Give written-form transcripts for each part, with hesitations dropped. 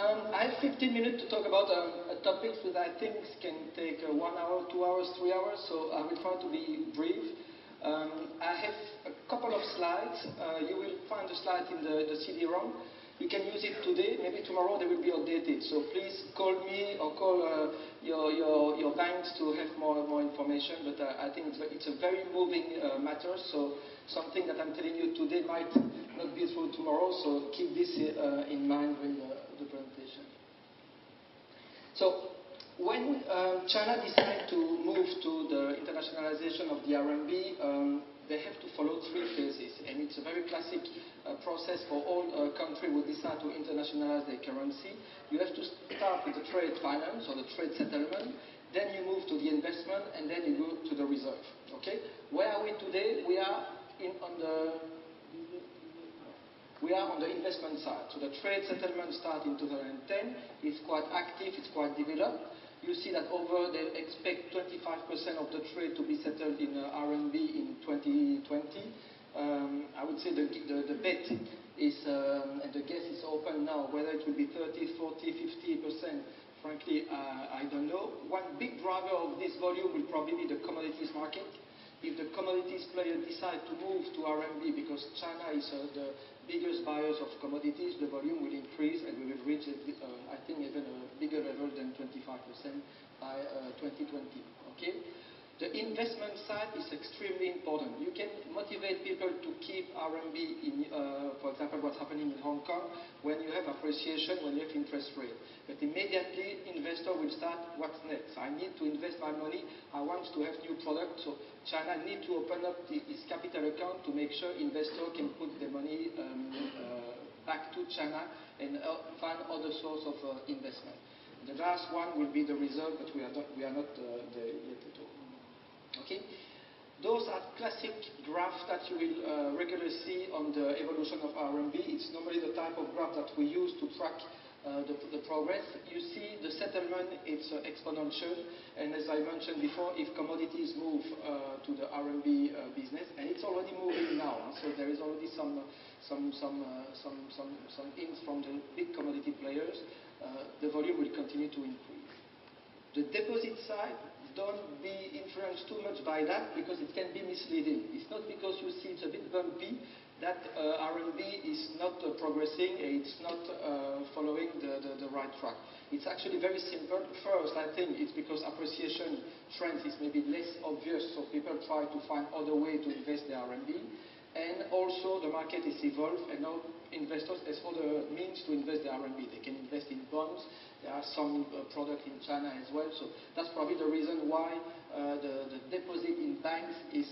I have 15 minutes to talk about a topic that I think can take 1 hour, 2 hours, 3 hours, so I will try to be brief. I have a couple of slides. You will find the slides in the CD-ROM. You can use it today. Maybe tomorrow they will be outdated. So please call me or call your banks to have more information. But I think it's a very moving matter. So something that I'm telling you today might not be true tomorrow. So keep this in mind during the presentation. So when China decided to move to the internationalization of the RMB, they have to follow 3 phases, and it's a very classic process for all countries who decide to internationalize their currency. You have to start with the trade finance or the trade settlement, then you move to the investment, and then you go to the reserve. Okay? Where are we today? We are on the investment side. So the trade settlement started in 2010. It's quite active. It's quite developed. You see that they expect 25% of the trade to be settled in RMB in 2020. I would say the bet is, and the guess is open now, whether it will be 30, 40, 50%. Frankly, I don't know. One big driver of this volume will probably be the commodities market. If the commodities player decide to move to RMB because China is the biggest buyers of commodities, the volume will increase and we will reach, I think, even a bigger level than 25% by 2020. Okay? The investment side is extremely important. You can motivate people to keep RMB in, for example, what's happening in Hong Kong, when you have appreciation, when you have interest rate. But immediately, investor will start, what's next? I need to invest my money. I want to have new products. So China need to open up its capital account to make sure investor can put the money back to China and find other source of investment. The last one will be the reserve, but we are not there yet at all. Okay, those are classic graphs that you will regularly see on the evolution of RMB. It's normally the type of graph that we use to track the progress. You see the settlement, it's exponential, and as I mentioned before, if commodities move to the RMB business, and it's already moving now, so there is already some hints from the big commodity players, the volume will continue to increase. The deposit side, don't be influenced too much by that because it can be misleading. It's not because you see it's a bit bumpy that RMB is not progressing, it's not following the right track. It's actually very simple. First, I think it's because appreciation trends is maybe less obvious, so people try to find other way to invest their RMB. And also the market is evolved and now investors has other means to invest their RMB. They can invest in bonds. There are some products in China as well. So that's probably the reason why the deposit in banks is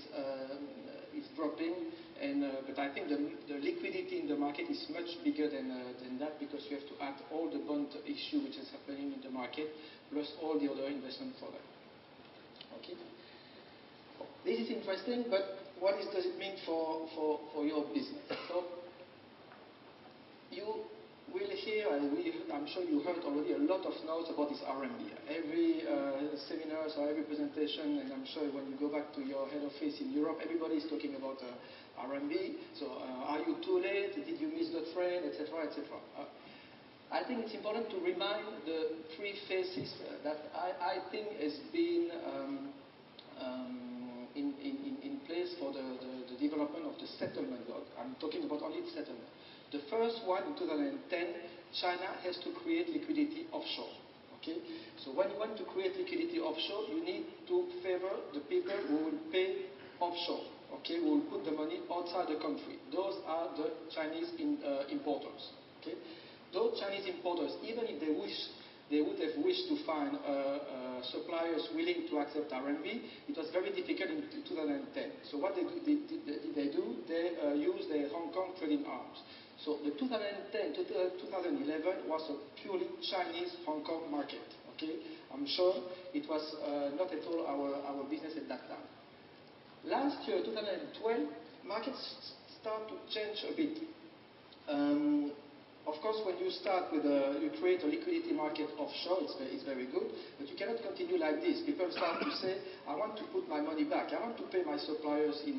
dropping. And but I think the liquidity in the market is much bigger than that because you have to add all the bond issue which is happening in the market plus all the other investment products. Okay. This is interesting, but what does it mean for your business? So you will hear, I'm sure you heard already a lot of noise about this RMB. Every seminar or every presentation, and I'm sure when you go back to your head office in Europe, everybody is talking about RMB. So are you too late? Did you miss the train, etc., etc. I think it's important to remind the 3 phases that I think has been in place for the development of the settlement. I'm talking about only settlement. The first one in 2010, China has to create liquidity offshore. Okay, so when you want to create liquidity offshore, you need to favor the people who will pay offshore. Okay, who will put the money outside the country. Those are the Chinese importers. Okay, those Chinese importers, even if they would have wished to find suppliers willing to accept RMB. It was very difficult in 2010. So what they do? They use their Hong Kong trading arms. So the 2010 to 2011 was a purely Chinese Hong Kong market. Okay, I'm sure it was not at all our business at that time. Last year, 2012, markets start to change a bit. Of course, when you start with you create a liquidity market offshore, it's very good, but you cannot continue like this. People start to say, I want to put my money back. I want to pay my suppliers in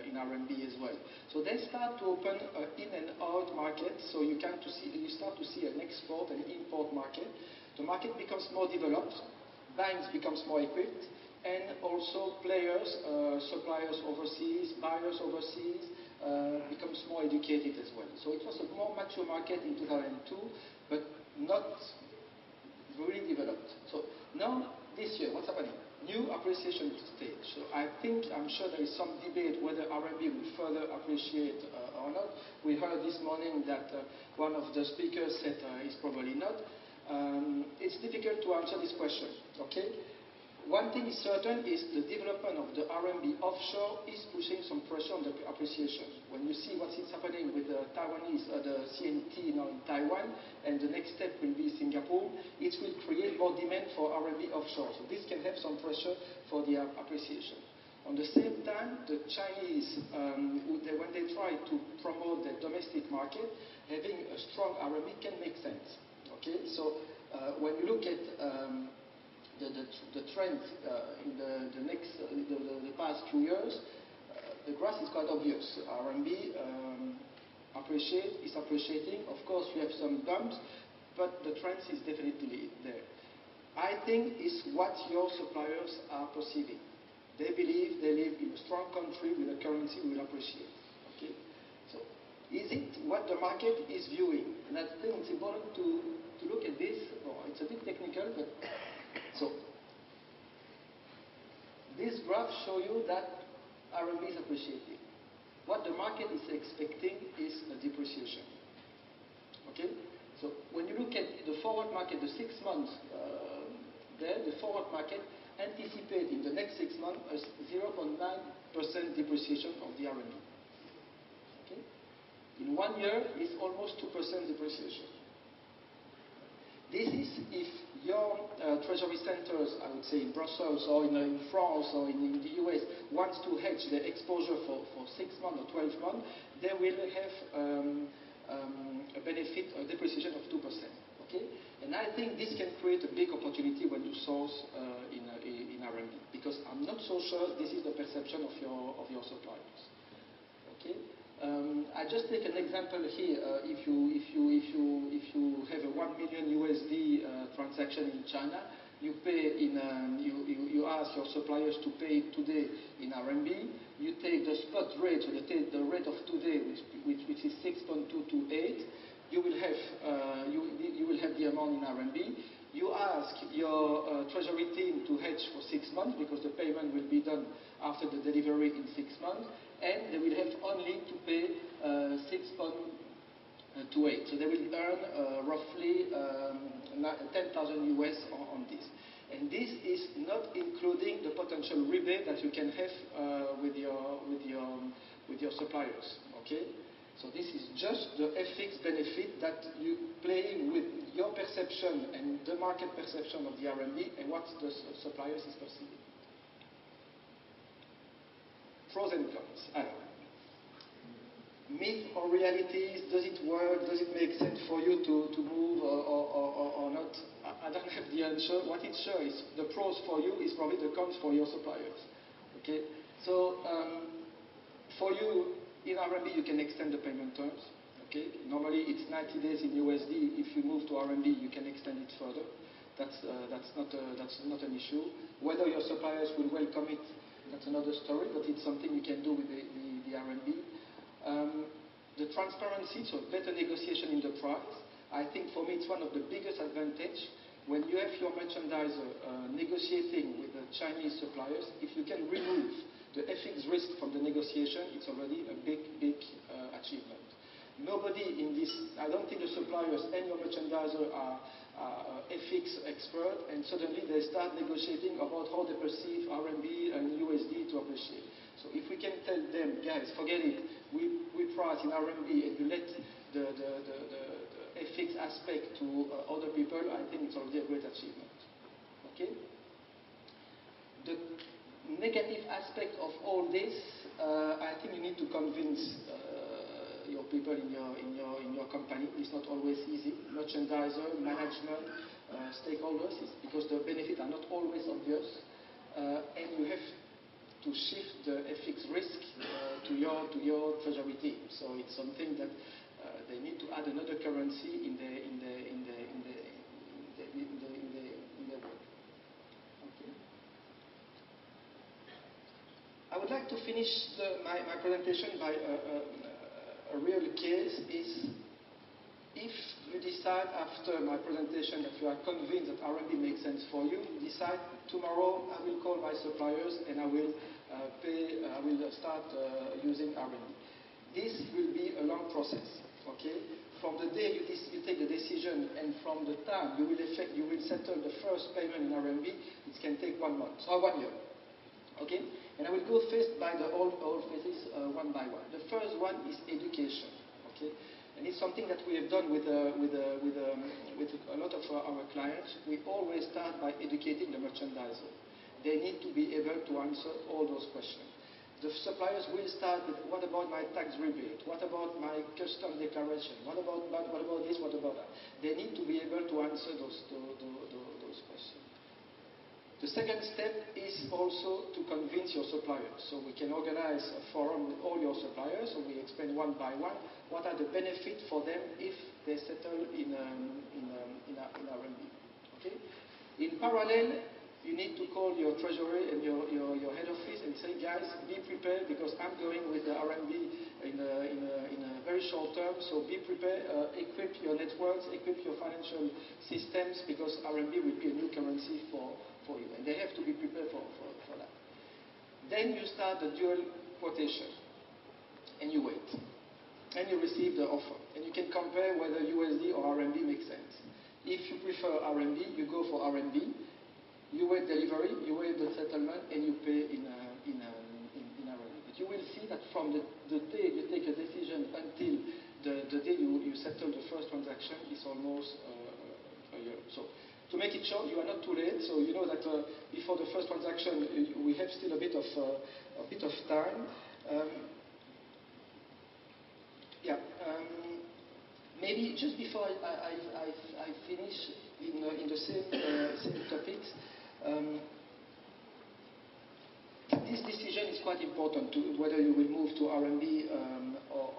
in RMB as well. So they start to open in and out market, so you start to see an export and import market. The market becomes more developed, banks becomes more equipped, and also players, suppliers overseas, buyers overseas, becomes more educated as well. So it was a more mature market in 2002, but not really developed. So now, this year, what's happening? New appreciation stage. So I'm sure there is some debate whether RMB will further appreciate or not. We heard this morning that one of the speakers said it's probably not. It's difficult to answer this question, okay? One thing is certain is the development of the RMB offshore is pushing some pressure on the appreciation. When you see what is happening with the Taiwanese, the CNT now in Taiwan, and the next step will be Singapore, it will create more demand for RMB offshore. So this can have some pressure for the appreciation. On the same time, the Chinese, when they try to promote their domestic market, having a strong RMB can make sense. Okay, so when you look at the trend in the past few years, the graph is quite obvious. RMB is appreciating. Of course, you have some bumps, but the trend is definitely there. I think it's what your suppliers are perceiving. They believe they live in a strong country with a currency will appreciate. Okay, so is it what the market is viewing? And I think it's important to look at this. Well, it's a bit technical, but so this graph shows you that RMB is appreciating. What the market is expecting is a depreciation. Okay, so when you look at the forward market, the 6 months the forward market anticipate in the next 6 months a 0.9% depreciation of the RMB. Okay, in 1 year it's almost 2% depreciation. This is if your treasury centers, I would say in Brussels or in France or in the US, wants to hedge their exposure for 6 months or 12 months, they will have a benefit, a depreciation of 2%. Okay? And I think this can create a big opportunity when you source in RMB, because I'm not so sure this is the perception of your suppliers. Okay? I just take an example here. If you have a $1 million USD transaction in China, you pay you ask your suppliers to pay today in RMB. You take the spot rate, so the rate of today, which is 6.228. You will have the amount in RMB. You ask your treasury team to hedge for 6 months because the payment will be done after the delivery in 6 months, and they will have only to pay 6.28. So they will earn roughly 10,000 US on this. And this is not including the potential rebate that you can have with your suppliers. Okay. So this is just the FX benefit that you play with your perception and the market perception of the RMB and what the suppliers is perceiving. Pros and cons. Alors, myth or realities? Does it work? Does it make sense for you to move or not? I don't have the answer. What it shows is the pros for you is probably the cons for your suppliers. Okay. So for you, in RMB, you can extend the payment terms. Okay, normally it's 90 days in USD. If you move to RMB, you can extend it further. That's not an issue. Whether your suppliers will welcome it, that's another story. But it's something you can do with the RMB. The transparency, so better negotiation in the price. I think for me it's one of the biggest advantage. When you have your merchandiser negotiating with the Chinese suppliers, if you can remove the FX risk from the negotiation, it's already a big achievement. Nobody in this, I don't think the suppliers and your merchandiser are FX expert, and suddenly they start negotiating about how they perceive RMB and USD to appreciate. So if we can tell them, guys, forget it, we price in RMB and you let the FX aspect to other people, I think it's already a great achievement. Okay? The negative aspect of all this, I think you need to convince your people in your company. It's not always easy. Merchandiser, management, stakeholders, because the benefits are not always obvious, and you have to shift the FX risk to your treasury team. So it's something that they need to add another currency in their work. Okay. I would like to finish my presentation by a real case. Is if you decide after my presentation that you are convinced that RMB makes sense for you, decide tomorrow I will call my suppliers and I will start using RMB. This will be a long process. Okay. From the day you take the decision and from the time you will settle the first payment in RMB, it can take 1 month or 1 year. Okay? And I will go first by the all phases one by one. The first one is education. Okay? And it's something that we have done with a lot of our clients. We always start by educating the merchandiser. They need to be able to answer all those questions. The suppliers will start with, what about my tax rebate? What about my custom declaration? What about this? What about that? They need to be able to answer those questions. The second step is also to convince your suppliers. So we can organize a forum with all your suppliers. So we explain one by one what are the benefits for them if they settle in RMB. Okay? In parallel, you need to call your treasury and your head office and say, guys, be prepared because I'm going with the RMB in a very short term. So be prepared, equip your networks, equip your financial systems because RMB will be a new currency for you. And they have to be prepared for that. Then you start the dual quotation and you wait. And you receive the offer. And you can compare whether USD or RMB makes sense. If you prefer RMB, you go for RMB. You wait delivery, you wait the settlement, and you pay in RMB. But you will see that from the day you take a decision until the day you settle the first transaction is almost a year. So to make it short, you are not too late. So you know that before the first transaction, we have still a bit of time. Maybe just before I finish in the same topics. This decision is quite important to whether you will move to RMB or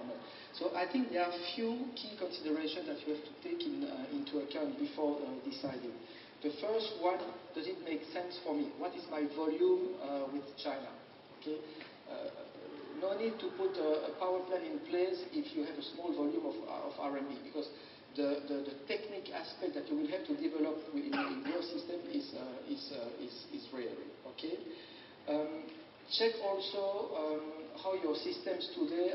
not. So I think there are few key considerations that you have to take into account before deciding. The first one, does it make sense for me? What is my volume with China? Okay. No need to put a power plant in place if you have a small volume of RMB because the technique aspect that you will have to develop in your system is real. Okay. Check also how your systems today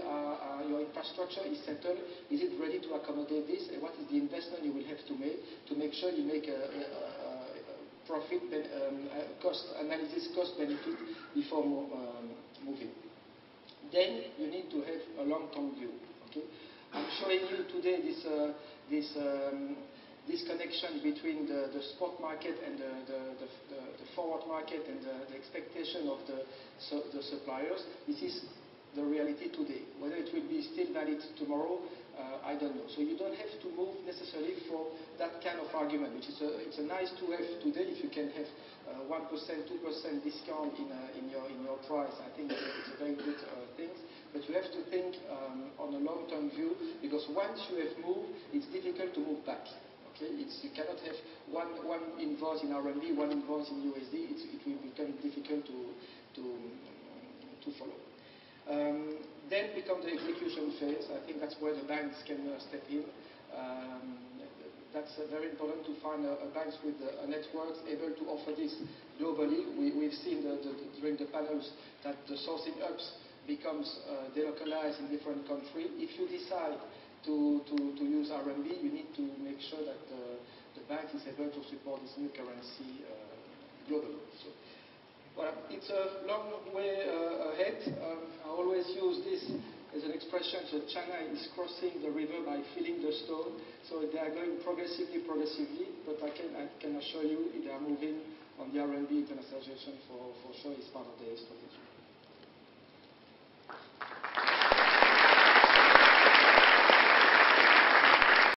your infrastructure is settled. Is it ready to accommodate this? And what is the investment you will have to make sure you make a profit cost analysis, cost benefit before moving. Then you need to have a long-term view. Okay. I'm showing you today this connection between the spot market and the forward market and the expectation of the suppliers. This is the reality today. Whether it will be still valid tomorrow, I don't know. So you don't have to move necessarily for that kind of argument, which is it's a nice to have today. If you can have 1%, 2% discount in your price, I think it's a very good thing. But you have to think on a long-term view because once you have moved, it's difficult to move back. Okay, you cannot have one invoice in RMB, one invoice in USD. It will become difficult to follow. Then become the execution phase. I think that's where the banks can step in. That's very important to find banks with networks able to offer this globally. We've seen during the panels that the sourcing hubs becomes delocalized in different countries. If you decide to use RMB, you need to make sure that the bank is able to support this new currency globally. So, well, it's a long way ahead. I always use this as an expression. So China is crossing the river by filling the stone. So they are going progressively. But I can assure you they are moving on the RMB internationalization for sure. It's part of their strategy.